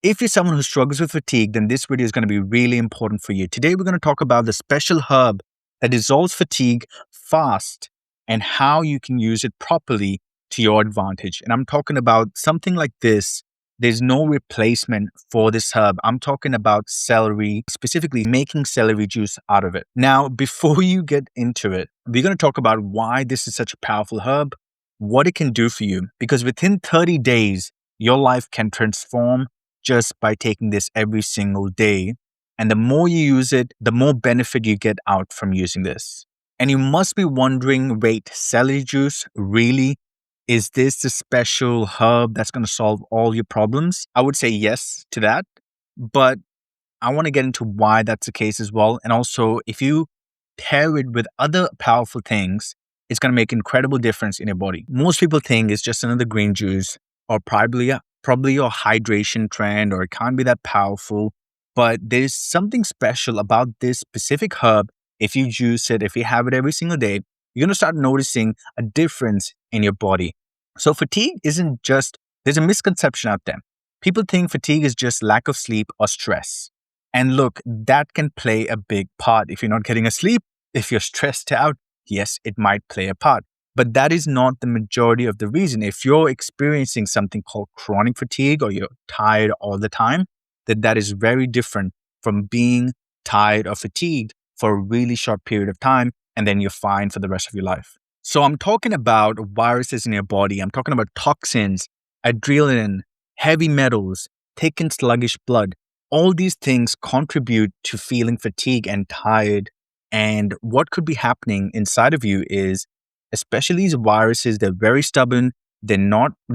If you're someone who struggles with fatigue, then this video is going to be really important for you. Today, we're going to talk about the special herb that dissolves fatigue fast and how you can use it properly to your advantage. And I'm talking about something like this. There's no replacement for this herb. I'm talking about celery, specifically making celery juice out of it. Now, before you get into it, we're going to talk about why this is such a powerful herb, what it can do for you, because within 30 days, your life can transform just by taking this every single day. And the more you use it, the more benefit you get out from using this. And you must be wondering, wait, celery juice, really? Is this the special herb that's going to solve all your problems? I would say yes to that. But I want to get into why that's the case as well. And also, if you pair it with other powerful things, it's going to make incredible difference in your body. Most people think it's just another green juice or probably your hydration trend, or it can't be that powerful. But there's something special about this specific herb. If you juice it, if you have it every single day, you're going to start noticing a difference in your body. So fatigue isn't just, there's a misconception out there. People think fatigue is just lack of sleep or stress. And look, that can play a big part. If you're not getting a sleep, if you're stressed out, yes, it might play a part. But that is not the majority of the reason. If you're experiencing something called chronic fatigue or you're tired all the time, that is very different from being tired or fatigued for a really short period of time and then you're fine for the rest of your life. So I'm talking about viruses in your body. I'm talking about toxins, adrenaline, heavy metals, thick and sluggish blood. All these things contribute to feeling fatigued and tired. And what could be happening inside of you is, especially these viruses, they're very stubborn. They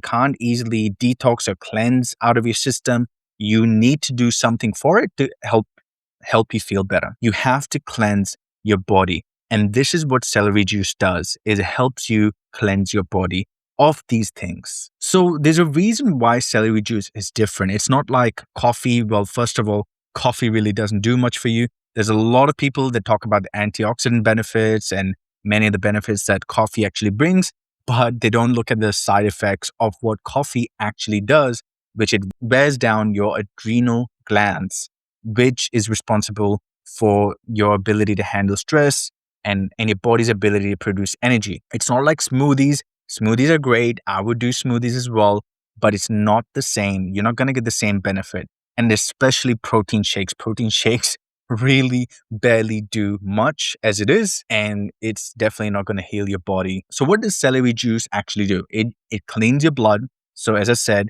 can't easily detox or cleanse out of your system. You need to do something for it to help you feel better. You have to cleanse your body. And this is what celery juice does, is it helps you cleanse your body of these things. So there's a reason why celery juice is different. It's not like coffee. Well, first of all, coffee really doesn't do much for you. There's a lot of people that talk about the antioxidant benefits and many of the benefits that coffee actually brings, but they don't look at the side effects of what coffee actually does, which it wears down your adrenal glands, which is responsible for your ability to handle stress and your body's ability to produce energy. It's not like smoothies. Smoothies are great. I would do smoothies as well, but it's not the same. You're not going to get the same benefit. And especially protein shakes. Protein shakes really barely do much as it is, and it's definitely not going to heal your body. So what does celery juice actually do? It cleans your blood. So as I said,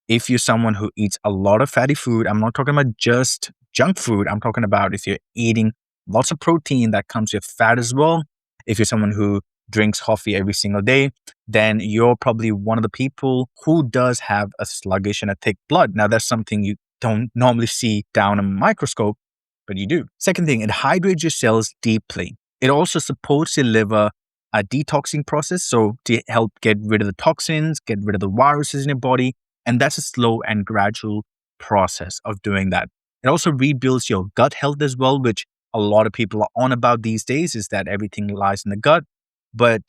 if you're someone who eats a lot of fatty food, I'm not talking about just junk food. I'm talking about if you're eating lots of protein that comes with fat as well. If you're someone who drinks coffee every single day, then you're probably one of the people who does have a sluggish and a thick blood. Now, that's something you don't normally see down a microscope, but you do. Second thing, it hydrates your cells deeply. It also supports your liver, a detoxing process, so to help get rid of the toxins, get rid of the viruses in your body. And that's a slow and gradual process of doing that. It also rebuilds your gut health as well, which a lot of people are on about these days, is that everything lies in the gut. But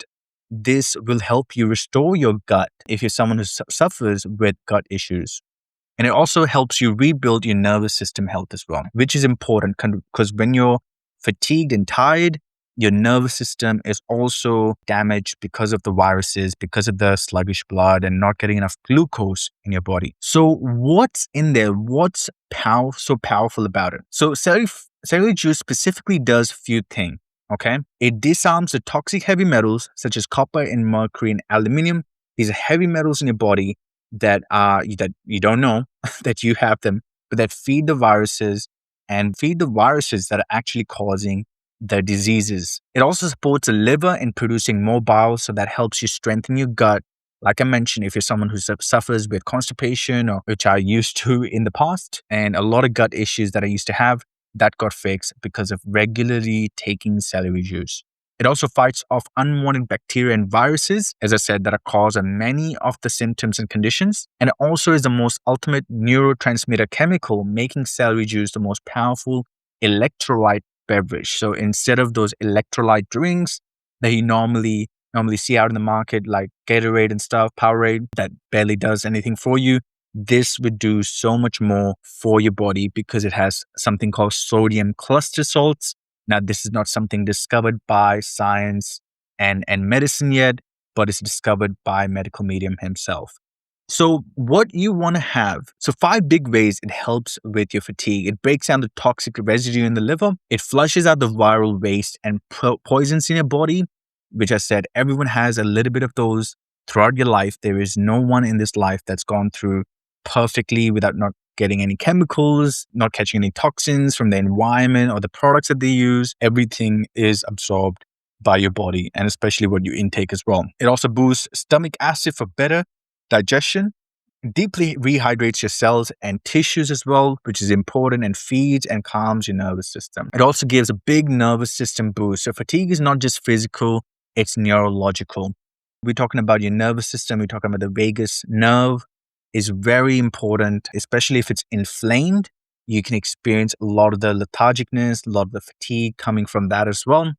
this will help you restore your gut if you're someone who suffers with gut issues. And it also helps you rebuild your nervous system health as well, which is important because when you're fatigued and tired, your nervous system is also damaged because of the viruses, because of the sluggish blood and not getting enough glucose in your body. So what's in there? What's so powerful about it? So celery juice specifically does a few things. Okay, it disarms the toxic heavy metals such as copper and mercury and aluminum. These are heavy metals in your body that you don't know that you have them, but that feed the viruses that are actually causing the diseases. It also supports the liver in producing more bile, so that helps you strengthen your gut. Like I mentioned, if you're someone who suffers with constipation, or which I used to in the past, and a lot of gut issues that I used to have, that got fixed because of regularly taking celery juice. It also fights off unwanted bacteria and viruses, as I said, that are cause of many of the symptoms and conditions. And it also is the most ultimate neurotransmitter chemical, making celery juice the most powerful electrolyte beverage. So instead of those electrolyte drinks that you normally see out in the market, like Gatorade and stuff, Powerade, that barely does anything for you, this would do so much more for your body because it has something called sodium cluster salts. Now, this is not something discovered by science and medicine yet, but it's discovered by medical medium himself. So what you want to have, so 5 big ways it helps with your fatigue. It breaks down the toxic residue in the liver. It flushes out the viral waste and poisons in your body, which I said, everyone has a little bit of those throughout your life. There is no one in this life that's gone through perfectly without not getting any chemicals, not catching any toxins from the environment or the products that they use. Everything is absorbed by your body, and especially what you intake as well. It also boosts stomach acid for better digestion, deeply rehydrates your cells and tissues as well, which is important, and feeds and calms your nervous system. It also gives a big nervous system boost. So fatigue is not just physical, it's neurological. We're talking about your nervous system, we're talking about the vagus nerve is very important, especially if it's inflamed. You can experience a lot of the lethargicness, a lot of the fatigue coming from that as well.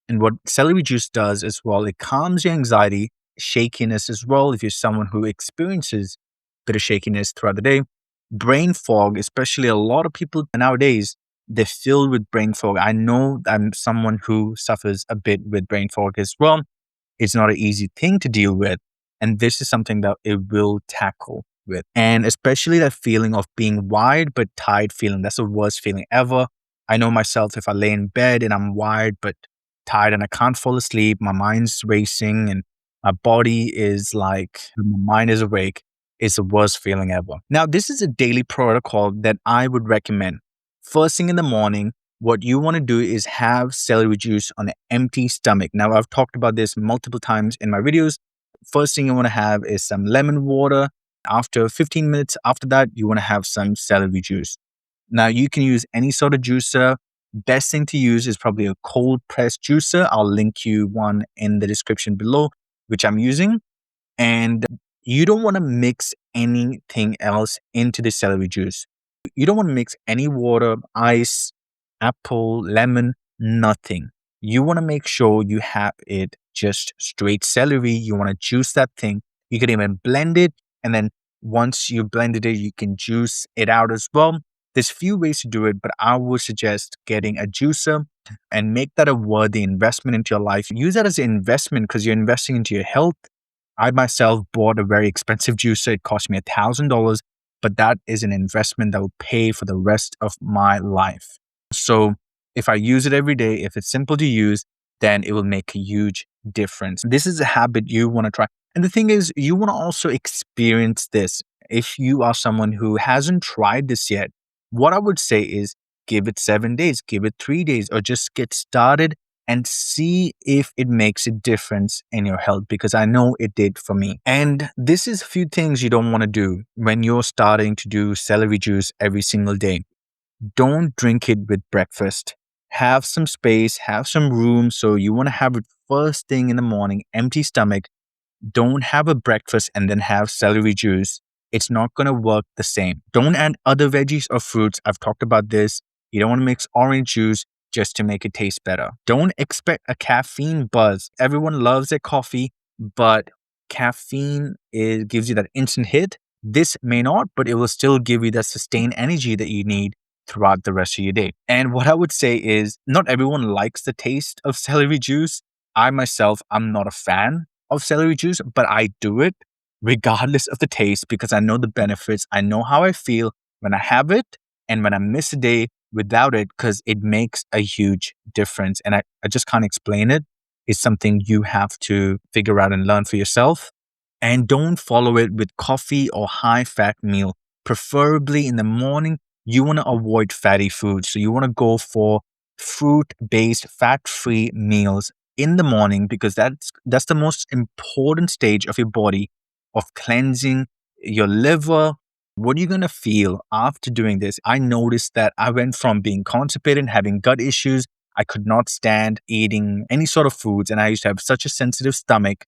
And what celery juice does as well, it calms your anxiety, shakiness as well. If you're someone who experiences a bit of shakiness throughout the day, brain fog, especially a lot of people nowadays, they're filled with brain fog. I know I'm someone who suffers a bit with brain fog as well. It's not an easy thing to deal with. And this is something that it will tackle with. And especially that feeling of being wired but tired feeling. That's the worst feeling ever. I know myself, if I lay in bed and I'm wired but tired and I can't fall asleep, my mind's racing and my body is like, my mind is awake. It's the worst feeling ever. Now, this is a daily protocol that I would recommend. First thing in the morning, what you want to do is have celery juice on an empty stomach. Now, I've talked about this multiple times in my videos. First thing you want to have is some lemon water. After 15 minutes after that, you want to have some celery juice. Now, you can use any sort of juicer. Best thing to use is probably a cold pressed juicer. I'll link you one in the description below, which I'm using. And you don't want to mix anything else into the celery juice. You don't want to mix any water, ice, apple, lemon, nothing. You want to make sure you have it just straight celery. You want to juice that thing. You can even blend it. And then once you blended it, you can juice it out as well. There's few ways to do it, but I would suggest getting a juicer and make that a worthy investment into your life. Use that as an investment because you're investing into your health. I myself bought a very expensive juicer. It cost me $1,000, but that is an investment that will pay for the rest of my life. So if I use it every day, if it's simple to use, then it will make a huge difference. This is a habit you want to try. And the thing is, you want to also experience this. If you are someone who hasn't tried this yet, what I would say is give it 7 days, give it 3 days, or just get started and see if it makes a difference in your health, because I know it did for me. And this is a few things you don't want to do when you're starting to do celery juice every single day. Don't drink it with breakfast. Have some space, have some room. So you want to have it first thing in the morning, empty stomach. Don't have a breakfast and then have celery juice. It's not going to work the same. Don't add other veggies or fruits. I've talked about this. You don't want to mix orange juice just to make it taste better. Don't expect a caffeine buzz. Everyone loves their coffee, but caffeine gives you that instant hit. This may not, but it will still give you that sustained energy that you need throughout the rest of your day. And what I would say is not everyone likes the taste of celery juice. I myself, I'm not a fan of celery juice, but I do it regardless of the taste because I know the benefits. I know how I feel when I have it and when I miss a day without it, because it makes a huge difference. And I just can't explain it. It's something you have to figure out and learn for yourself. And don't follow it with coffee or high fat meal. Preferably in the morning, you want to avoid fatty foods. So you want to go for fruit-based, fat-free meals in the morning, because that's the most important stage of your body of cleansing your liver. What are you going to feel after doing this? I noticed that I went from being constipated, having gut issues. I could not stand eating any sort of foods, and I used to have such a sensitive stomach.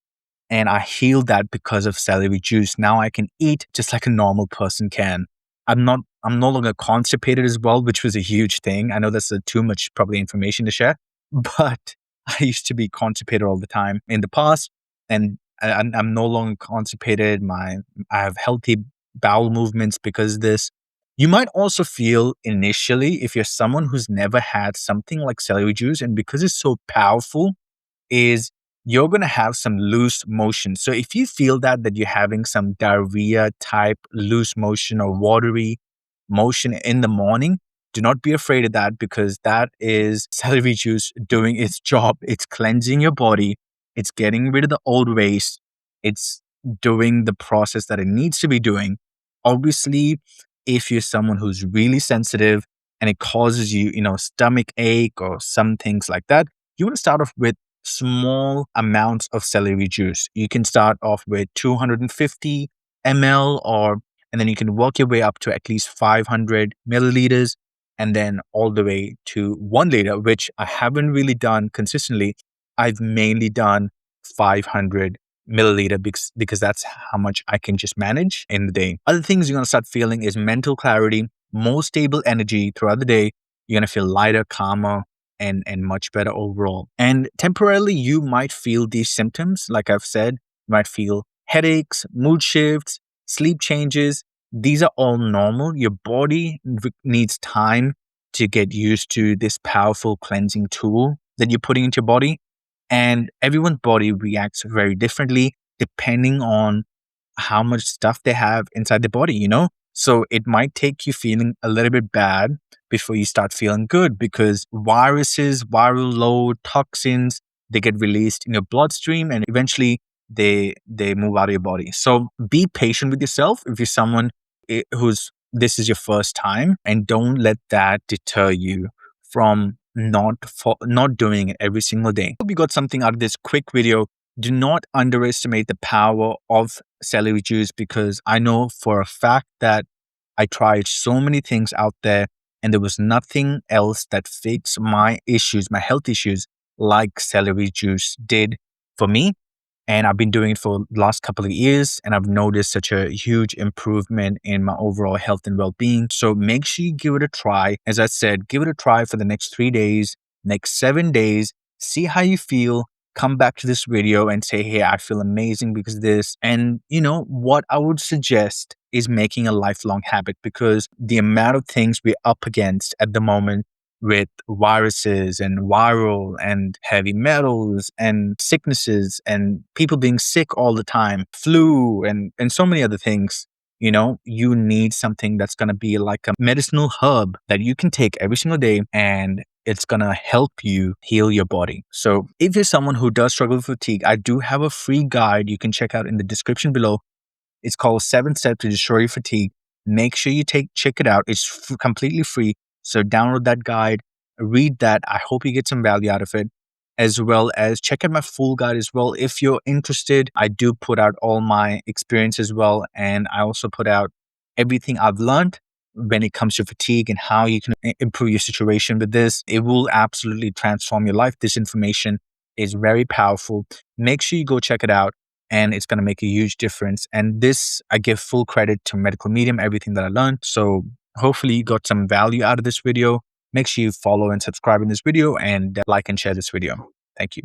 And I healed that because of celery juice. Now I can eat just like a normal person can. I'm no longer constipated as well, which was a huge thing. I know that's too much probably information to share, but I used to be constipated all the time in the past, and I'm no longer constipated. I have healthy bowel movements because of this. You might also feel initially, if you're someone who's never had something like celery juice, and because it's so powerful, is you're going to have some loose motion. So if you feel that you're having some diarrhea type loose motion or watery motion in the morning, do not be afraid of that, because that is celery juice doing its job. It's cleansing your body. It's getting rid of the old waste. It's doing the process that it needs to be doing. Obviously, if you're someone who's really sensitive and it causes you, stomach ache or some things like that, you want to start off with small amounts of celery juice. You can start off with 250 ml, and then you can work your way up to at least 500 milliliters, and then all the way to 1 liter, which I haven't really done consistently. I've mainly done 500 milliliter because that's how much I can just manage in the day. Other things you're going to start feeling is mental clarity, more stable energy throughout the day. You're going to feel lighter, calmer, and much better overall. And temporarily, you might feel these symptoms. Like I've said, you might feel headaches, mood shifts, sleep changes. These are all normal. Your body needs time to get used to this powerful cleansing tool that you're putting into your body. And everyone's body reacts very differently depending on how much stuff they have inside the body. So it might take you feeling a little bit bad before you start feeling good, because viruses, viral load, toxins, they get released in your bloodstream and eventually they move out of your body. So be patient with yourself if you're someone who's this is your first time, and don't let that deter you from not doing it every single day. Hope you got something out of this quick video. Do not underestimate the power of celery juice, because I know for a fact that I tried so many things out there and there was nothing else that fixed my issues, my health issues, like celery juice did for me. And I've been doing it for the last couple of years, and I've noticed such a huge improvement in my overall health and well-being. So make sure you give it a try. As I said, give it a try for the next 3 days, next 7 days, see how you feel. Come back to this video and say, hey, I feel amazing because of this. And what I would suggest is making a lifelong habit, because the amount of things we're up against at the moment with viruses and viral and heavy metals and sicknesses and people being sick all the time, flu and so many other things, you need something that's going to be like a medicinal herb that you can take every single day, and it's going to help you heal your body. So if you're someone who does struggle with fatigue, I do have a free guide you can check out in the description below. It's called 7 Steps to Destroy Your Fatigue. Make sure you check it out. It's completely free. So download that guide, read that. I hope you get some value out of it, as well as check out my full guide as well. If you're interested, I do put out all my experience as well. And I also put out everything I've learned when it comes to fatigue and how you can improve your situation with this. It will absolutely transform your life. This information is very powerful. Make sure you go check it out, and it's going to make a huge difference. And this, I give full credit to Medical Medium, everything that I learned. So hopefully you got some value out of this video. Make sure you follow and subscribe in this video, and like and share this video. Thank you.